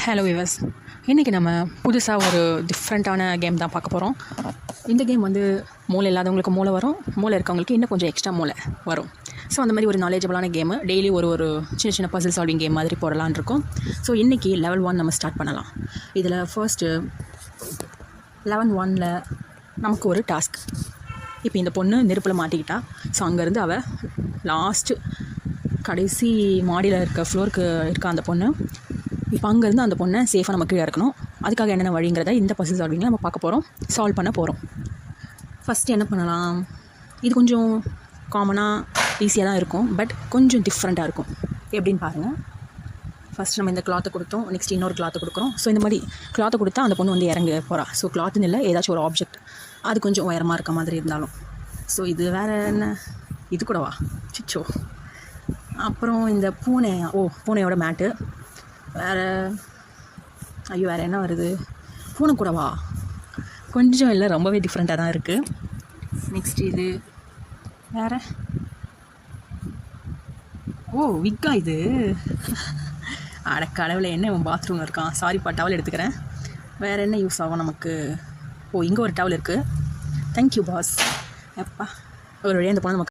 Hello viewers, இன்றைக்கி நம்ம புதுசாக ஒரு டிஃப்ரெண்ட்டான கேம் தான் பார்க்க போகிறோம். இந்த கேம் வந்து மூளை இல்லாதவங்களுக்கு மூளை வரும், மூளை இருக்கவங்களுக்கு இன்னும் கொஞ்சம் எக்ஸ்ட்ரா மூளை வரும். ஸோ அந்த மாதிரி ஒரு நாலேஜபிளான கேமு. டெய்லி ஒரு சின்ன சின்ன பசில் சால்விங் கேம் மாதிரி போடலான்னு இருக்கோம். ஸோ இன்றைக்கி லெவல் 1 நம்ம ஸ்டார்ட் பண்ணலாம். இதில் ஃபர்ஸ்ட்டு லெவல் 1ல் நமக்கு ஒரு டாஸ்க். இப்போ இந்த பொண்ணு நெருப்பில் மாட்டிக்கிட்டா. ஸோ அங்கேருந்து அவள் லாஸ்ட்டு கடைசி மாடியில் இருக்க ஃப்ளோருக்கு இருக்க அந்த பொண்ணு. இப்போ அங்கேருந்து அந்த பொண்ணை சேஃபாக நம்ம கீழே இருக்கணும். அதுக்காக என்னென்ன வழிங்கிறத இந்த பசில் சால்விங்கில் நம்ம பார்க்க போகிறோம், சால்வ் பண்ண போகிறோம். ஃபஸ்ட்டு என்ன பண்ணலாம், இது கொஞ்சம் காமனாக ஈஸியாக தான் இருக்கும், பட் கொஞ்சம் டிஃப்ரெண்ட்டாக இருக்கும். எப்படின்னு பாருங்கள். ஃபஸ்ட் நம்ம இந்த கிளாத்தை கொடுத்தோம், நெக்ஸ்ட் இன்னொரு கிளாத்தை கொடுக்குறோம். ஸோ இந்த மாதிரி கிளாத்தை கொடுத்தா அந்த பொண்ணு வந்து இறங்க போகிறா. ஸோ கிளாத்துன்னு இல்லை, ஏதாச்சும் ஒரு ஆப்ஜெக்ட் அது கொஞ்சம் உயரமாக இருக்க மாதிரி இருந்தாலும். ஸோ இது வேறு என்ன, இது கூடவா, சிச்சோ. அப்புறம் இந்த பூனையோட மேட்டு. வேறு என்ன வருது, பூனை கூடவா, கொஞ்சம் இல்லை, ரொம்பவே டிஃப்ரெண்ட்டாக தான் இருக்குது. நெக்ஸ்ட் இது வேறு, விக்கா இது. அட கடவுளை, என்ன பாத்ரூமில் இருக்கான், சாரிப்பா, டவல் எடுத்துக்கிறேன். வேறு என்ன யூஸ் ஆகும் நமக்கு, இங்கே ஒரு டவல் இருக்குது. Thank you boss. எப்பா, ஒரு வழியாக இந்த பொண்ணு நம்ம